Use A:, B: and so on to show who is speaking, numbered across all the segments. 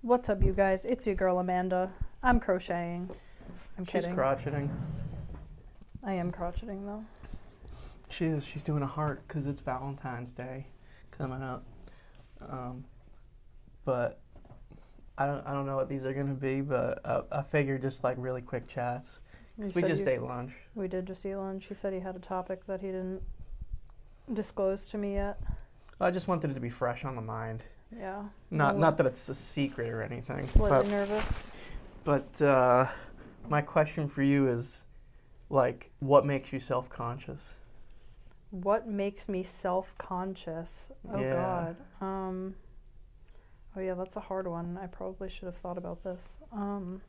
A: What's up, you guys? It's your girl, Amanda. I'm crocheting. I'm
B: She's
A: kidding.
B: crotcheting.
A: I am crocheting, though.
B: She is. She's doing a heart because it's Valentine's Day coming up. But I don't know what these are gonna be. But I figured just like really quick chats. We just ate lunch.
A: We did just eat lunch. He said he had a topic that he didn't disclose to me yet.
B: I just wanted it to be fresh on the mind.
A: Yeah.
B: Not that it's a secret or anything.
A: Slightly nervous.
B: But my question for you is, like, what makes you self-conscious?
A: What makes me self-conscious? Oh,
B: Yeah.
A: God. Oh, yeah, that's a hard one. I probably should have thought about this.
B: Well,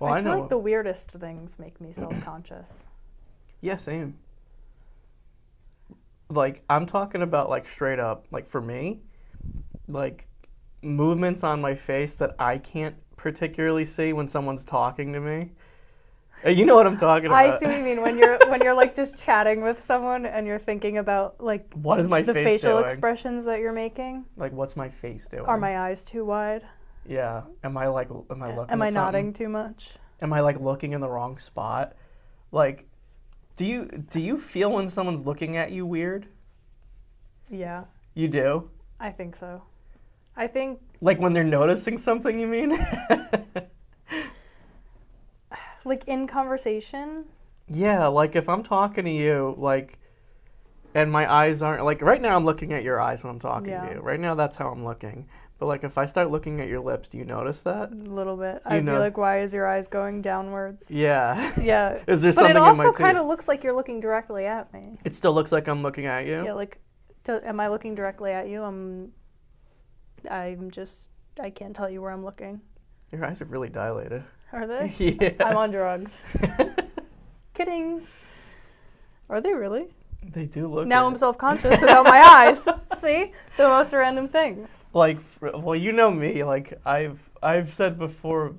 A: I
B: I
A: feel
B: know.
A: like the weirdest things make me self-conscious.
B: Yeah, same. Like, I'm talking about, like, straight up, like, for me, like, movements on my face that I can't particularly see when someone's talking to me. You know what I'm talking about.
A: I see what you mean when you're like just chatting with someone and you're thinking about like
B: What is my
A: the
B: face
A: facial
B: doing?
A: expressions that you're making.
B: Like, what's my face doing?
A: Are my eyes too wide?
B: Yeah. Am I looking
A: Am I
B: at something?
A: nodding too much?
B: Am I, like, looking in the wrong spot? Like, do you feel when someone's looking at you weird?
A: Yeah,
B: You do?
A: I think so. I think
B: Like, when they're noticing something, you mean?
A: like in conversation.
B: Yeah, like, if I'm talking to you, like, and my eyes aren't, like, right now I'm looking at your eyes when I'm talking
A: Yeah.
B: to you. Right now that's how I'm looking. But, like, if I start looking at your lips, do you notice that?
A: A little bit. I'd be
B: know-
A: like, why is your eyes going downwards?
B: Yeah.
A: Yeah.
B: Is there
A: But
B: something
A: it
B: in my
A: also
B: teeth?
A: kind of looks like you're looking directly at me.
B: It still looks like I'm looking at you?
A: Yeah, like, am I looking directly at you? I can't tell you where I'm looking.
B: Your eyes are really dilated.
A: Are they?
B: Yeah.
A: I'm on drugs. Kidding. Are they really?
B: They do look
A: Now
B: it.
A: I'm self-conscious about my eyes. See? The most random things.
B: Like, well, you know me. Like, I've said before,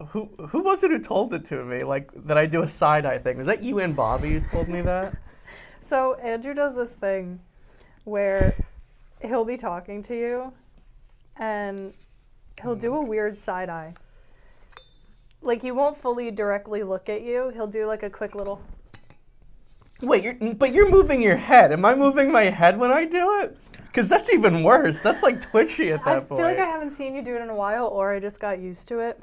B: who was it who told it to me? Like, that I do a side-eye thing. Was that you and Bobby who told me that?
A: So Andrew does this thing where he'll be talking to you and he'll do a weird side eye. Like, he won't fully directly look at you. He'll do like a quick little...
B: Wait, you're moving your head. Am I moving my head when I do it? Because that's even worse. That's like twitchy at that point.
A: I feel like I haven't seen you do it in a while, or I just got used to it.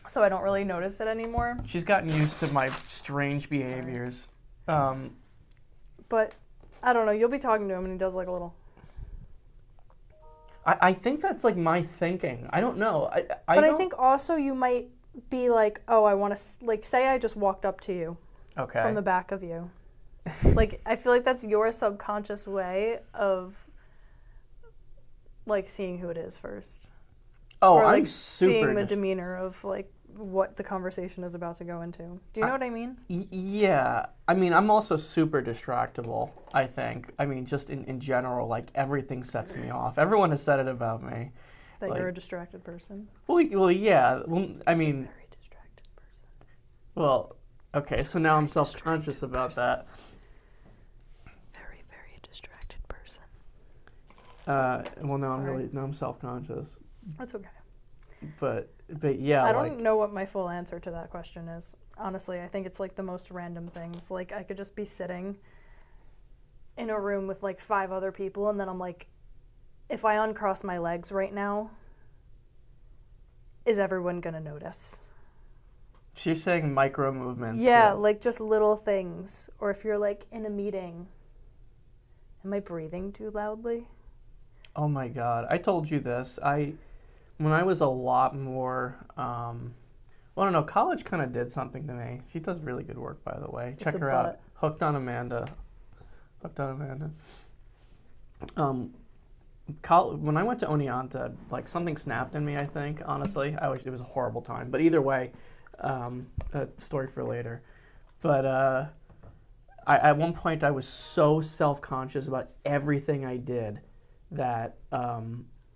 A: So I don't really notice it anymore.
B: She's gotten used to my strange behaviors.
A: But I don't know. You'll be talking to him and he does like a little...
B: I think that's like my thinking. I don't know.
A: I think also you might be like, oh, I want to... Like, say I just walked up to you.
B: Okay.
A: From the back of you. Like, I feel like that's your subconscious way of, like, seeing who it is first.
B: Oh,
A: or, like,
B: I'm super...
A: seeing the demeanor of, like, what the conversation is about to go into. Do you know what I mean?
B: Yeah. I mean, I'm also super distractible, I think. I mean, just in general, like, everything sets me off. Everyone has said it about me.
A: That
B: like,
A: you're a distracted person.
B: Well, yeah. Well, I mean...
A: A very distracted person.
B: Well... Okay, so now I'm self-conscious about that.
A: Very, very distracted person.
B: Well, no,
A: Sorry.
B: I'm self-conscious.
A: That's okay.
B: But yeah,
A: I
B: like...
A: don't know what my full answer to that question is. Honestly, I think it's like the most random things. Like, I could just be sitting in a room with like 5 other people, and then I'm like, if I uncross my legs right now, is everyone gonna notice?
B: She's saying micro movements.
A: Yeah,
B: so-
A: like just little things. Or if you're like in a meeting, am I breathing too loudly?
B: Oh my God, I told you this. When I was a lot more, well, I don't know, college kind of did something to me. She does really good work, by the way. Check her out. Hooked on Amanda. When I went to Oneonta, like, something snapped in me, I think, honestly. It was a horrible time. But either way, a story for later. But at one point, I was so self-conscious about everything I did that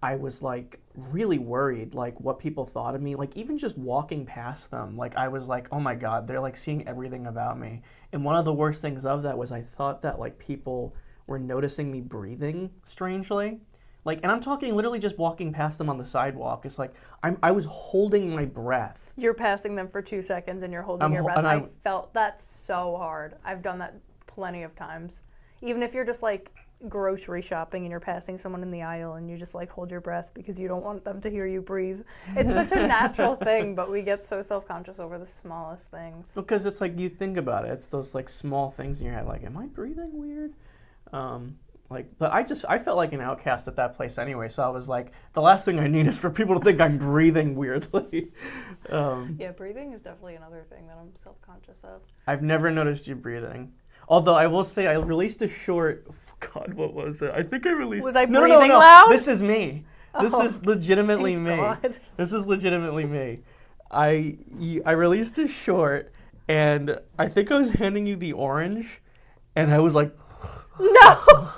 B: I was, like, really worried, like, what people thought of me. Like, even just walking past them, like, I was like, oh my God, they're, like, seeing everything about me. And one of the worst things of that was I thought that, like, people were noticing me breathing strangely, Like, and I'm talking literally just walking past them on the sidewalk. It's like I was holding my breath.
A: You're passing them for 2 seconds and you're holding
B: I'm
A: your
B: hol-
A: breath.
B: and
A: I felt that's so hard. I've done that plenty of times. Even if you're just like grocery shopping and you're passing someone in the aisle and you just like hold your breath because you don't want them to hear you breathe. It's such a natural thing, but we get so self-conscious over the smallest things.
B: Because it's like you think about it, it's those like small things in your head. Like, am I breathing weird? But I felt like an outcast at that place anyway. So I was like, the last thing I need is for people to think I'm breathing weirdly.
A: Yeah, breathing is definitely another thing that I'm self-conscious of.
B: I've never noticed you breathing. Although I will say I released a short. God, what was it? I think I released.
A: Was I
B: no,
A: breathing
B: no.
A: loud?
B: This is me. This is legitimately
A: thank
B: me.
A: God.
B: This is legitimately me. I released a short, and I think I was handing you the orange, and I was like,
A: No!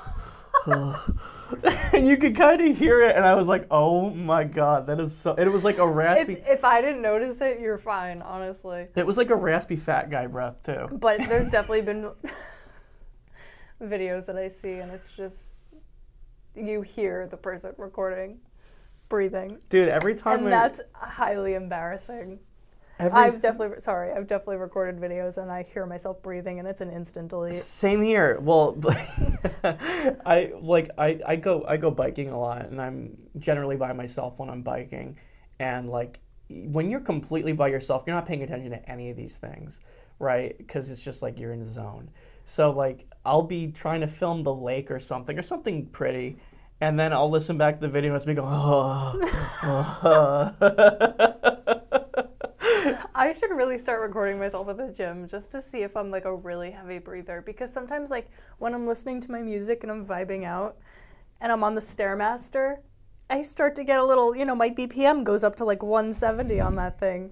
B: and you could kind of hear it, and I was like, oh my God, that is so. It was like a raspy.
A: If I didn't notice it, you're fine, honestly.
B: It was like a raspy fat guy breath too.
A: But there's definitely been videos that I see, and it's just you hear the person recording breathing,
B: Dude, every time.
A: and that's highly embarrassing.
B: Every,
A: I've definitely recorded videos, and I hear myself breathing, and it's an instant delete.
B: Same here. Well, I go biking a lot, and I'm generally by myself when I'm biking, and like when you're completely by yourself, you're not paying attention to any of these things, right? Because it's just like you're in the zone. So like I'll be trying to film the lake or something pretty, and then I'll listen back to the video and it's me going,
A: I should really start recording myself at the gym just to see if I'm like a really heavy breather, because sometimes like when I'm listening to my music and I'm vibing out and I'm on the Stairmaster, I start to get a little, my BPM goes up to like 170 on that thing.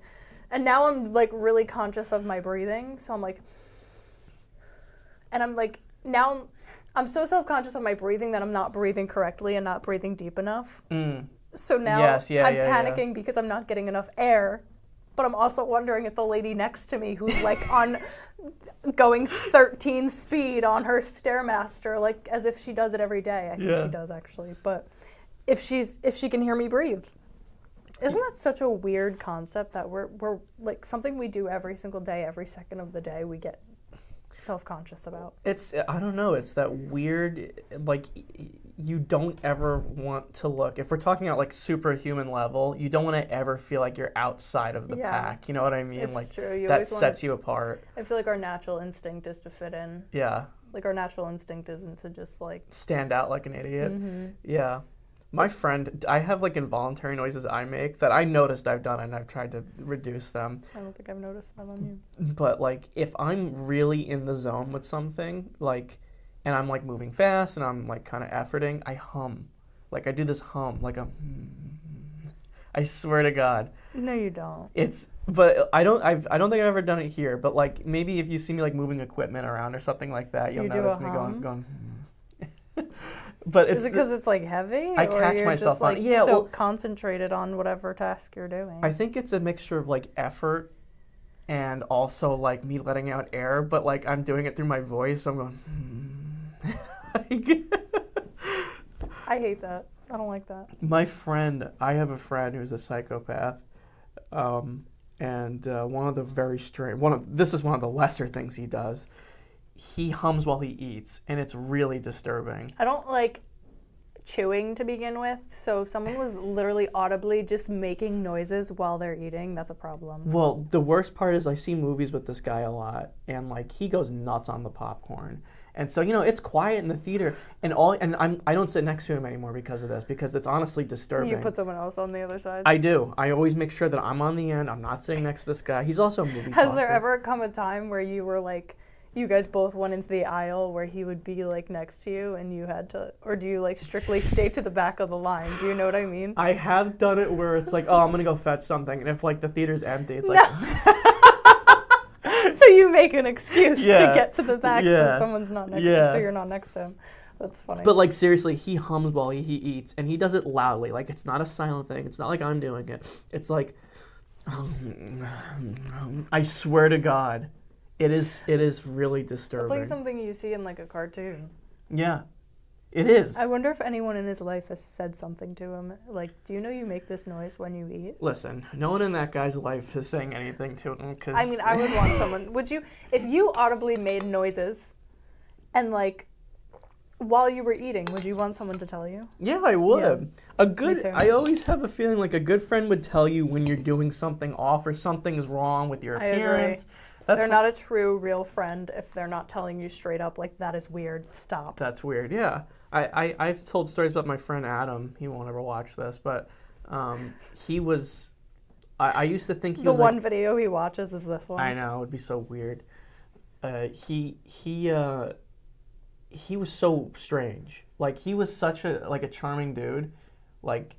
A: And now I'm like really conscious of my breathing. So I'm like, and I'm like, now I'm so self-conscious of my breathing that I'm not breathing correctly and not breathing deep enough. So now I'm panicking because I'm not getting enough air. But I'm also wondering if the lady next to me who's like on going 13 speed on her Stairmaster, like as if she does it every day. I think she does actually. But if she can hear me breathe. Isn't that such a weird concept that we're like something we do every single day, every second of the day we get self-conscious about?
B: I don't know, it's that weird, like you don't ever want to look, if we're talking at like superhuman level, you don't want to ever feel like you're outside of the pack. You know what I mean?
A: It's
B: like
A: true.
B: That sets you apart.
A: I feel like our natural instinct is to fit in.
B: Yeah.
A: Like our natural instinct isn't to just like
B: stand out like an idiot.
A: Mm-hmm.
B: Yeah. My friend, I have like involuntary noises I make that I noticed I've done and I've tried to reduce them.
A: I don't think I've noticed that on you.
B: But like if I'm really in the zone with something, like, and I'm like moving fast and I'm like kind of efforting, I hum. Like I do this hum, like I swear to God.
A: No, you don't.
B: But I don't think I've ever done it here, but like maybe if you see me like moving equipment around or something like that, you'll notice me going. But
A: is it because it's like heavy?
B: I catch
A: or
B: myself
A: just,
B: on
A: like,
B: yeah,
A: so concentrated on whatever task you're doing.
B: I think it's a mixture of like effort and also like me letting out air, but like I'm doing it through my voice, so I'm going.
A: I hate that. I don't like that.
B: I have a friend who's a psychopath, and one of the lesser things he does. He hums while he eats, and it's really disturbing.
A: I don't like chewing to begin with, so if someone was literally audibly just making noises while they're eating, that's a problem.
B: Well, the worst part is I see movies with this guy a lot, and like he goes nuts on the popcorn. And so, it's quiet in the theater, and I don't sit next to him anymore because of this, because it's honestly disturbing.
A: You put someone else on the other side?
B: I do. I always make sure that I'm on the end. I'm not sitting next to this guy. He's also a movie
A: Has
B: talker.
A: there ever come a time where you were like, you guys both went into the aisle where he would be like next to you and you had to, or do you like strictly stay to the back of the line? Do you know what I mean?
B: I have done it where it's like, oh, I'm going to go fetch something. And if like the theater's empty, it's like.
A: So you make an excuse to get to the back so someone's not next to you, so you're not next to him. That's funny.
B: But like seriously, he hums while he eats, and he does it loudly. Like it's not a silent thing. It's not like I'm doing it. It's like, I swear to God. It is really disturbing.
A: It's like something you see in like a cartoon.
B: Yeah. It is.
A: I wonder if anyone in his life has said something to him. Like, do you know you make this noise when you eat?
B: Listen, no one in that guy's life is saying anything to him. Cause
A: I mean, I would want someone. Would you, if you audibly made noises and, like, while you were eating, would you want someone to tell you?
B: Yeah, I would.
A: Me too.
B: I always have a feeling like a good friend would tell you when you're doing something off or something's wrong with your
A: I agree.
B: appearance.
A: They're not a true, real friend if they're not telling you straight up, like, that is weird, stop.
B: That's weird, yeah. I've told stories about my friend Adam. He won't ever watch this, but he was... I used to think he was
A: the one video he watches is this one.
B: I know, it would be so weird. He was so strange. Like, he was such a charming dude. Like,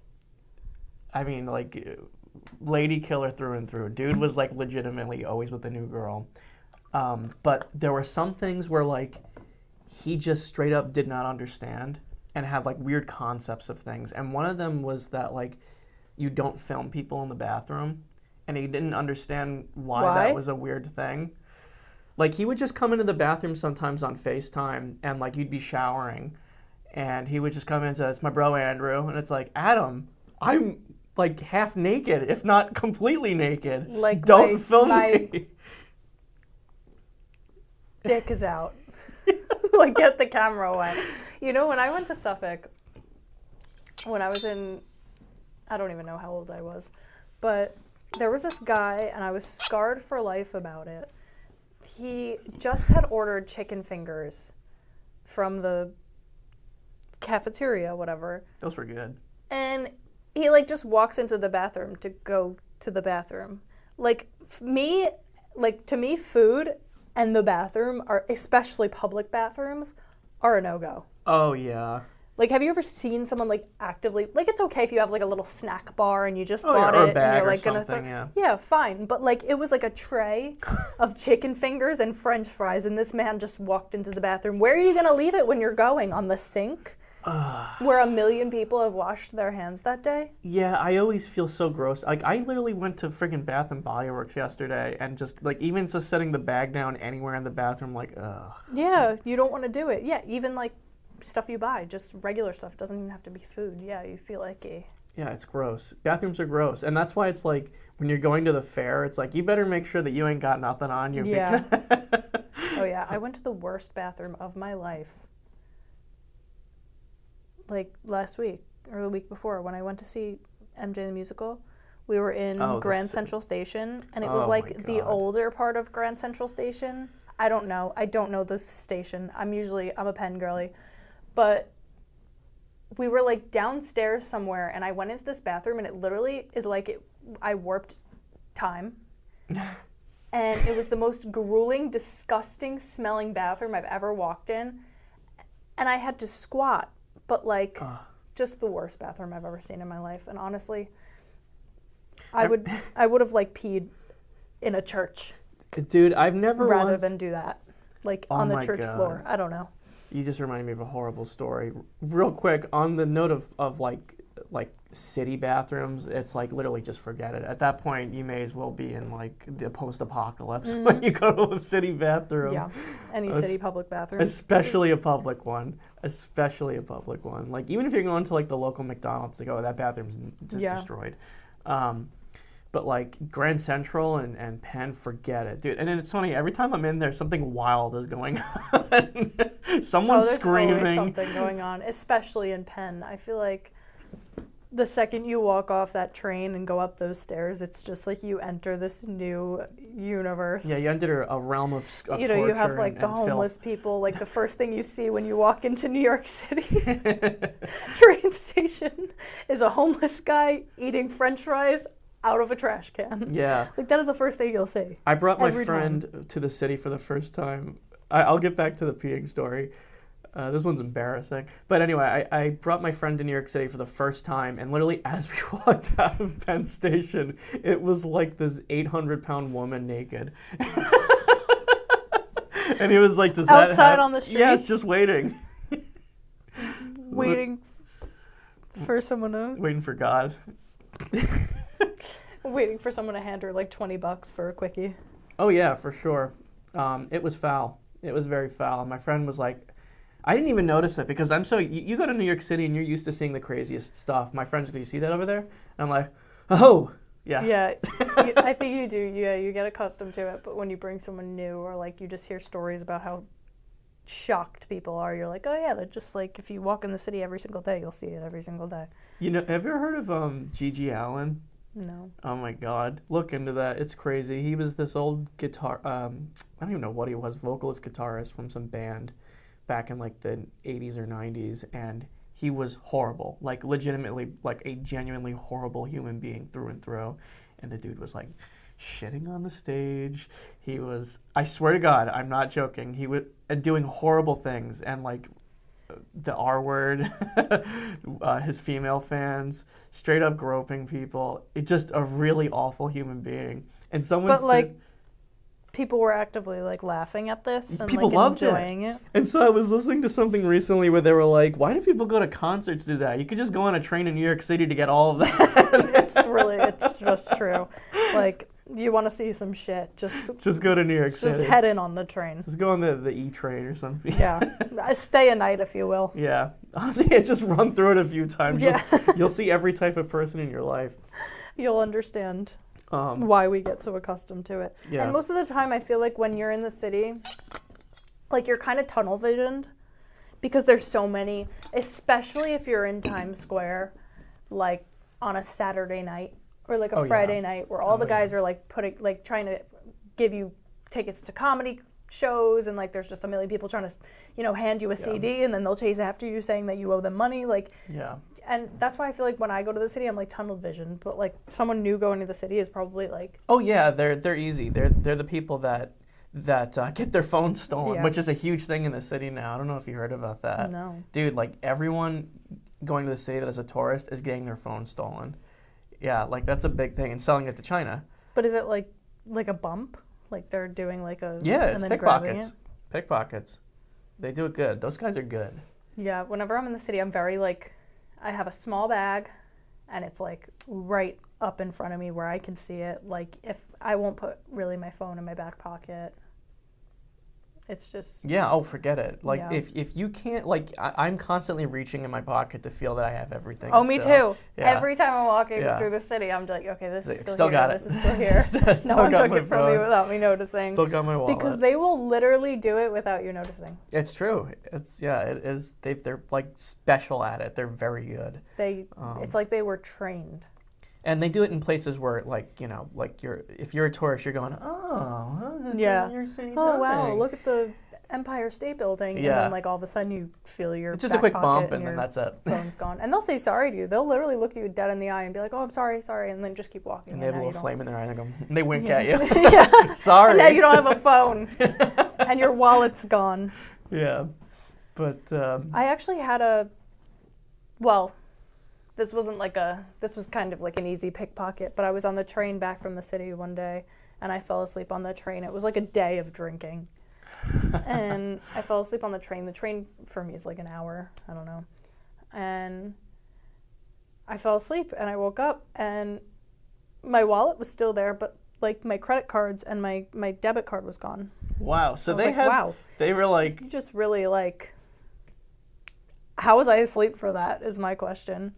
B: I mean, like, lady killer through and through. Dude was, like, legitimately always with a new girl. But there were some things where, like, he just straight up did not understand and had, like, weird concepts of things. And one of them was that, like, you don't film people in the bathroom. And he didn't understand why that was a weird thing. Like, he would just come into the bathroom sometimes on FaceTime, and, like, you'd be showering, and he would just come in and say, "It's my bro, Andrew." And it's like, Adam, I'm, like, half naked, if not completely naked.
A: Like,
B: don't film me.
A: Dick is out. Like, get the camera away. You know, when I went to Suffolk, when I was in, I don't even know how old I was, but there was this guy, and I was scarred for life about it. He just had ordered chicken fingers from the cafeteria, whatever.
B: Those were good.
A: And he, like, just walks into the bathroom to go to the bathroom. Like, to me, food and the bathroom are, especially public bathrooms, are a no-go.
B: Oh, yeah.
A: Like, have you ever seen someone, like, actively, like, it's okay if you have, like, a little snack bar and you just bought it and you're, like, gonna throw, yeah, fine. But, like, it was, like, a tray of chicken fingers and French fries, and this man just walked into the bathroom. Where are you gonna leave it when you're going? On the sink? Where 1 million people have washed their hands that day?
B: Yeah, I always feel so gross. Like, I literally went to friggin' Bath and Body Works yesterday, and just, like, even just setting the bag down anywhere in the bathroom, like, ugh.
A: Yeah, you don't want to do it. Yeah, even, like, stuff you buy, just regular stuff, doesn't even have to be food. Yeah, you feel like
B: yeah, it's gross. Bathrooms are gross, and that's why it's like when you're going to the fair, it's like you better make sure that you ain't got nothing on you.
A: Yeah. Oh yeah, I went to the worst bathroom of my life, like last week or the week before when I went to see MJ the Musical. We were in Grand Central Station, and it was like the older part of Grand Central Station. I don't know the station. I'm a Penn girly. But we were, like, downstairs somewhere, and I went into this bathroom, and it literally is like I warped time. And it was the most grueling, disgusting smelling bathroom I've ever walked in. And I had to squat, but, like, just the worst bathroom I've ever seen in my life. And honestly, I would have, like, peed in a church.
B: Dude, I've never
A: rather than do that, like, on the church floor. I don't know.
B: You just reminded me of a horrible story. Real quick, on the note of like city bathrooms, it's like literally just forget it. At that point, you may as well be in like the post-apocalypse when you go to a city bathroom.
A: Yeah, any city public bathroom.
B: Especially a public one. Like, even if you're going to like the local McDonald's to go, that bathroom's just destroyed. But, like, Grand Central and Penn, forget it, dude. And then it's funny, every time I'm in there, something wild is going on. Someone's screaming.
A: There's always something going on, especially in Penn. I feel like the second you walk off that train and go up those stairs, it's just like you enter this new universe.
B: Yeah, you enter a realm of
A: you know, you have, like, the homeless people. Like, the first thing you see when you walk into New York City train station is a homeless guy eating French fries out of a trash can.
B: Yeah.
A: Like, that is the first thing you'll see.
B: I brought my friend to the city for the first time. I'll get back to the peeing story. This one's embarrassing. But anyway, I brought my friend to New York City for the first time, and literally as we walked out of Penn Station, it was like this 800-pound woman naked. And he was like, does that
A: outside on the street?
B: Yeah, it's just waiting.
A: Waiting for someone to...
B: Waiting for God.
A: Waiting for someone to hand her like $20 for a quickie.
B: Oh yeah, for sure. It was foul. It was very foul. My friend was like, I didn't even notice it because you go to New York City and you're used to seeing the craziest stuff. My friends go, "You see that over there?" And I'm like, "Oh, yeah."
A: Yeah, I think you do. Yeah, you get accustomed to it. But when you bring someone new, or like you just hear stories about how shocked people are, you're like, oh yeah, they're just like, if you walk in the city every single day, you'll see it every single day.
B: You know, have you ever heard of Gigi Allen?
A: No.
B: Oh my God, look into that. It's crazy. He was this old guitar. I don't even know what he was. Vocalist, guitarist from some band back in like the 80s or 90s, and he was horrible, like legitimately, like a genuinely horrible human being through and through. And the dude was like shitting on the stage. He was, I swear to God, I'm not joking. He was doing horrible things and like the R word, his female fans, straight up groping people. It's just a really awful human being. And someone
A: But like, people were actively like laughing at this and
B: people
A: like
B: loved
A: enjoying it.
B: And so I was listening to something recently where they were like, why do people go to concerts to do that? You could just go on a train in New York City to get all of that.
A: It's just true. Like, you want to see some shit,
B: just go to New York City.
A: Just head in on the train.
B: Just go on the E train or something.
A: Yeah. Stay a night, if you will.
B: Yeah. Honestly, just run through it a few times.
A: Yeah.
B: You'll see every type of person in your life.
A: You'll understand why we get so accustomed to it.
B: Yeah.
A: And most of the time, I feel like when you're in the city, like you're kind of tunnel visioned because there's so many, especially if you're in Times Square, like on a Saturday night or like a Friday night where all the guys are like trying to give you tickets to comedy shows, and like there's just a million people trying to, hand you a CD, and then they'll chase after you saying that you owe them money. Like, and that's why I feel like when I go to the city, I'm like tunnel vision. But like someone new going to the city is probably like,
B: oh yeah, they're easy. They're the people that get their phones stolen, which is a huge thing in the city now. I don't know if you heard about that.
A: No.
B: Dude, like everyone going to the city that is a tourist is getting their phone stolen. Yeah, like that's a big thing, and selling it to China.
A: But is it like a bump? Like they're doing like a
B: it's
A: and then grabbing
B: pickpockets.
A: it?
B: Pickpockets. They do it good. Those guys are good.
A: Yeah, whenever I'm in the city, I'm very like, I have a small bag, and it's like right up in front of me where I can see it. Like if I won't put really my phone in my back pocket. It's just...
B: Yeah, oh, forget it. Like,
A: Yeah.
B: if you can't, like, I'm constantly reaching in my pocket to feel that I have everything.
A: Oh, me
B: still.
A: too.
B: Yeah.
A: Every time I'm walking
B: Yeah.
A: through the city, I'm like, okay, this is
B: Still
A: still here.
B: got it.
A: This is still here.
B: Still
A: No one
B: got
A: took
B: my
A: it from me
B: phone.
A: without me noticing.
B: Still got my wallet.
A: Because they will literally do it without you noticing.
B: It's true. It is. They're like special at it. They're very good.
A: It's like they were trained.
B: And they do it in places where, like, if you're a tourist, you're going,
A: Yeah.
B: New York City.
A: Oh, wow,
B: nothing."
A: look at the Empire State Building. And
B: Yeah.
A: then, like, all of a sudden you feel your
B: It's just a
A: back
B: quick
A: pocket
B: bump, and then
A: your
B: that's it.
A: phone's gone. And they'll say sorry to you. They'll literally look you dead in the eye and be like, oh, I'm sorry, and then just keep walking.
B: And they have a
A: now
B: little
A: you
B: flame in their eye, and they wink
A: Yeah.
B: at you.
A: Yeah.
B: Sorry.
A: And now you don't have a phone. And your wallet's gone.
B: Yeah. But
A: I actually had this wasn't this was kind of like an easy pickpocket, but I was on the train back from the city one day, and I fell asleep on the train. It was like a day of drinking. And I fell asleep on the train. The train for me is like an hour, I don't know. And I fell asleep, and I woke up, and my wallet was still there, but like my credit cards and my debit card was gone.
B: wow. So
A: I was
B: they
A: like,
B: had.
A: wow.
B: They were like.
A: You just really like, how was I asleep for that is my question.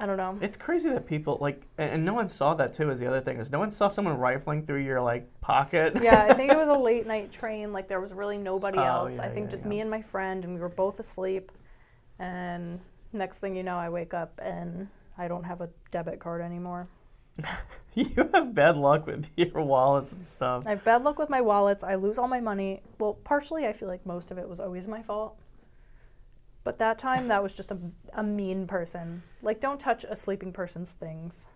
A: I don't know.
B: It's crazy that people like, and no one saw that too. Is the other thing is no one saw someone rifling through your like pocket.
A: Yeah, I think it was a late night train. Like there was really nobody else.
B: yeah,
A: I think
B: yeah,
A: just
B: yeah.
A: me and my friend, and we were both asleep. And next thing you know, I wake up and I don't have a debit card anymore.
B: You have bad luck with your wallets and stuff.
A: I have bad luck with my wallets. I lose all my money. Well, partially, I feel like most of it was always my fault. But that time, that was just a mean person. Like, don't touch a sleeping person's things.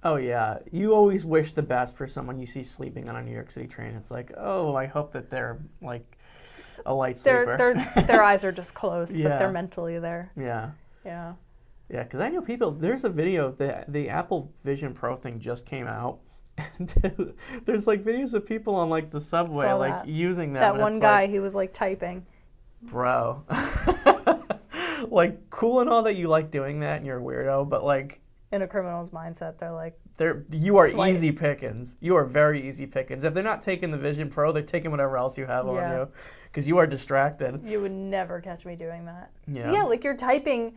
B: Oh yeah, you always wish the best for someone you see sleeping on a New York City train. It's like, oh, I hope that they're like a light sleeper.
A: Their eyes are just closed,
B: Yeah.
A: but they're mentally there.
B: Yeah.
A: Yeah.
B: Yeah, because I know people. There's a video of the Apple Vision Pro thing just came out. And there's like videos of people on like the subway
A: Saw
B: like
A: that.
B: using that.
A: That
B: and
A: one
B: it's
A: guy,
B: like,
A: he was like typing.
B: bro. Like cool and all that you like doing that and you're a weirdo, but like
A: in a criminal's mindset, they're like,
B: You are
A: Swipe.
B: easy pickings. You are very easy pickings. If they're not taking the Vision Pro, they're taking whatever else you have on
A: Yeah.
B: you, because you are distracted.
A: you would never catch me doing that.
B: Yeah.
A: Yeah, like you're typing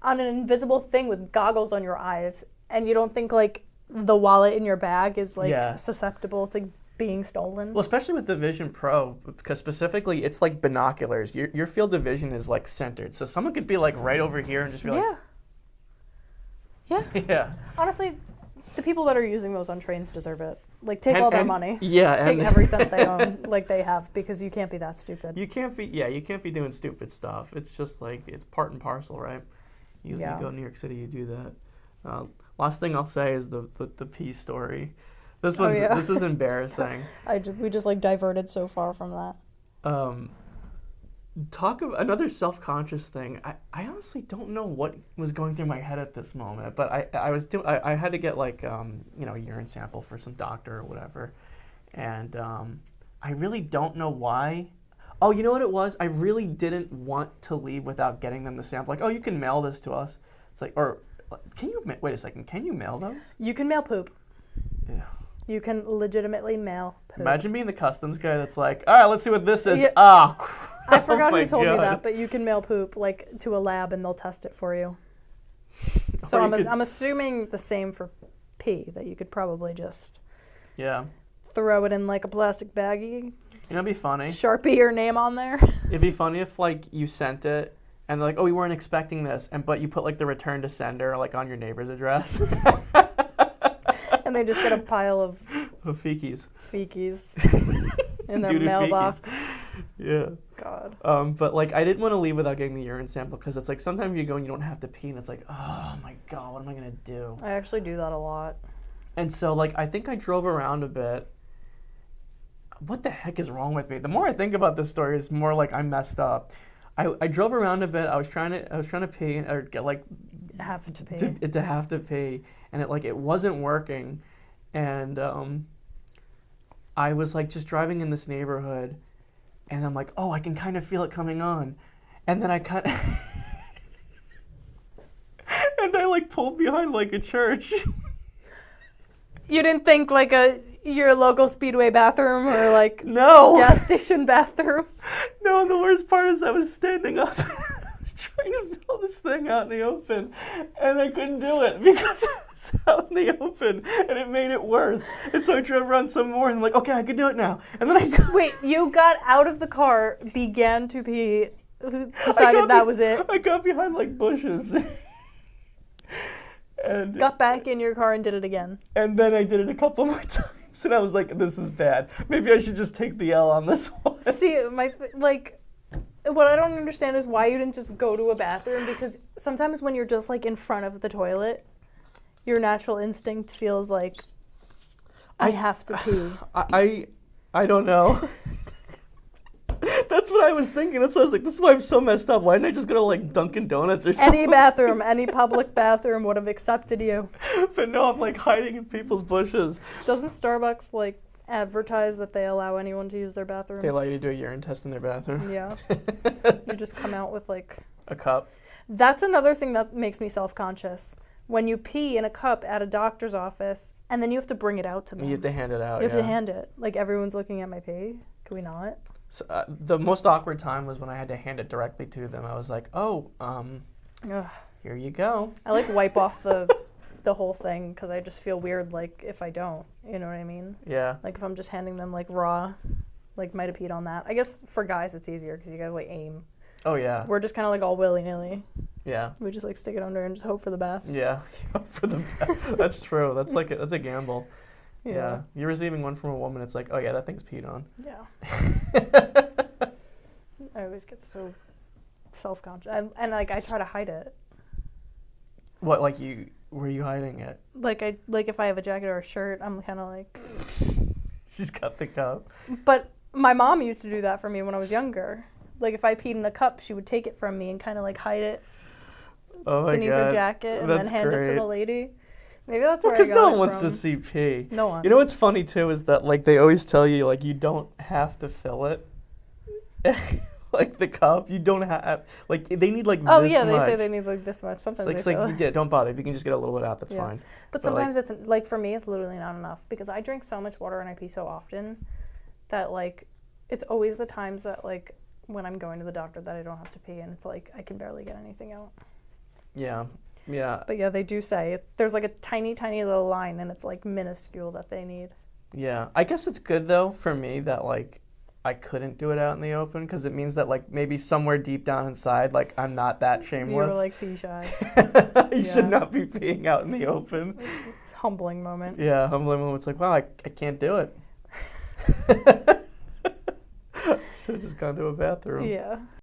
A: on an invisible thing with goggles on your eyes, and you don't think like the wallet in your bag is like
B: Yeah.
A: susceptible to being stolen.
B: Well, especially with the Vision Pro, because specifically it's like binoculars. Your field of vision is like centered, so someone could be like right over here and just be like,
A: Yeah.
B: yeah.
A: Honestly, the people that are using those on trains deserve it. Like, take all their money.
B: Yeah,
A: Take
B: and
A: every cent they own, like they have, because you can't be that stupid.
B: you can't be doing stupid stuff. It's just like it's part and parcel, right? You
A: Yeah.
B: go to New York City, you do that. Last thing I'll say is the pee story. This one's
A: yeah.
B: this is embarrassing.
A: We just like diverted so far from that.
B: Talk of another self-conscious thing. I honestly don't know what was going through my head at this moment, but I had to get like a urine sample for some doctor or whatever, and I really don't know why. Oh, you know what it was? I really didn't want to leave without getting them the sample. Like, oh, you can mail this to us. It's like, or can you wait a second? Can you mail those?
A: You can mail poop.
B: Yeah.
A: You can legitimately mail poop.
B: Imagine being the customs guy that's like, all right, let's see what this is.
A: Yeah.
B: Ah,
A: I forgot
B: oh
A: who told
B: my
A: me
B: God.
A: that, but you can mail poop like to a lab and they'll test it for you. So
B: Or you could-
A: I'm assuming the same for pee, that you could probably just
B: Yeah.
A: throw it in like a plastic baggie,
B: You know, it'd be funny.
A: Sharpie your name on there.
B: It'd be funny if like you sent it and they're like, oh, we weren't expecting this, but you put like the return to sender like on your neighbor's address.
A: And they just get a pile of
B: Fekies.
A: fekies in their
B: Doo-doo
A: mailbox.
B: fekies. Yeah.
A: God.
B: But like I didn't want to leave without getting the urine sample, because it's like sometimes you go and you don't have to pee and it's like, oh my God, what am I gonna do?
A: I actually do that a lot.
B: And so like I think I drove around a bit. What the heck is wrong with me? The more I think about this story, it's more like I messed up. I drove around a bit. I was trying to pee or get like
A: Have to pee.
B: to have to pee, and it wasn't working, and I was like just driving in this neighborhood, and I'm like, oh, I can kind of feel it coming on, and then I kind of and I like pulled behind like a church.
A: You didn't think like your local Speedway bathroom or like
B: No.
A: gas station bathroom?
B: No, and the worst part is I was standing up. I was trying to fill this thing out in the open, and I couldn't do it because it was out in the open, and it made it worse. And so I drove around some more, and I'm like, okay, I can do it now. And then
A: Wait, you got out of the car, began to pee, decided that was it,
B: I got behind like bushes. And
A: got back in your car and did it again.
B: and then I did it a couple more times, and I was like, this is bad. Maybe I should just take the L on this one.
A: See, what I don't understand is why you didn't just go to a bathroom, because sometimes when you're just like in front of the toilet, your natural instinct feels like I have to pee.
B: I don't know. That's what I was thinking. That's why I was like, this is why I'm so messed up. Why didn't I just go to like Dunkin' Donuts or something?
A: Any bathroom, any public bathroom would have accepted you.
B: But no, I'm like hiding in people's bushes.
A: Doesn't Starbucks like advertise that they allow anyone to use their bathrooms?
B: They allow you to do a urine test in their bathroom.
A: Yeah. You just come out with like...
B: A cup.
A: That's another thing that makes me self-conscious. When you pee in a cup at a doctor's office, and then you have to bring it out to them.
B: You have to hand it out.
A: You have
B: yeah.
A: to hand it. Like, everyone's looking at my pee. Can we not?
B: So, the most awkward time was when I had to hand it directly to them. I was like, oh,
A: Ugh.
B: here you go.
A: I like wipe off the whole thing because I just feel weird like if I don't. You know what I mean?
B: Yeah.
A: Like if I'm just handing them like raw, like might have peed on that. I guess for guys it's easier because you guys like aim.
B: Oh, yeah.
A: We're just kind of like all willy-nilly.
B: Yeah.
A: We just like stick it under and just hope for the best.
B: Yeah. For the best. That's true. That's like that's a gamble.
A: Yeah.
B: You're receiving one from a woman. It's like, oh yeah, that thing's peed on.
A: Yeah. I always get so self-conscious, and like I try to hide it.
B: What, like were you hiding it?
A: Like if I have a jacket or a shirt, I'm kind of like.
B: She's got the cup.
A: But my mom used to do that for me when I was younger. Like if I peed in a cup, she would take it from me and kind of like hide it
B: Oh my
A: beneath
B: God.
A: her jacket and
B: That's
A: then hand it to
B: great.
A: the lady. Maybe that's where I
B: Because
A: got
B: no
A: it
B: one wants
A: from.
B: to see pee.
A: No one.
B: You know what's funny too is that like they always tell you like you don't have to fill it. like the cup. You don't have like they need like
A: Oh
B: this
A: yeah, they
B: much.
A: say they need like this much.
B: It's
A: Sometimes
B: like,
A: they
B: it's
A: say
B: like yeah, don't bother. If you can just get a little bit out, that's
A: Yeah.
B: fine.
A: But
B: But, like-
A: sometimes it's like for me, it's literally not enough because I drink so much water and I pee so often that like it's always the times that like when I'm going to the doctor that I don't have to pee and it's like I can barely get anything out.
B: Yeah, yeah,
A: But yeah, they do say there's like a tiny, tiny little line and it's like minuscule that they need.
B: yeah. I guess it's good though for me that like I couldn't do it out in the open because it means that like maybe somewhere deep down inside like I'm not that shameless.
A: You were like pee shy.
B: You should not be peeing out in the open.
A: It's a humbling moment.
B: Yeah, humbling moment. It's like, wow, I can't do it. Should have just gone to a bathroom.
A: Yeah.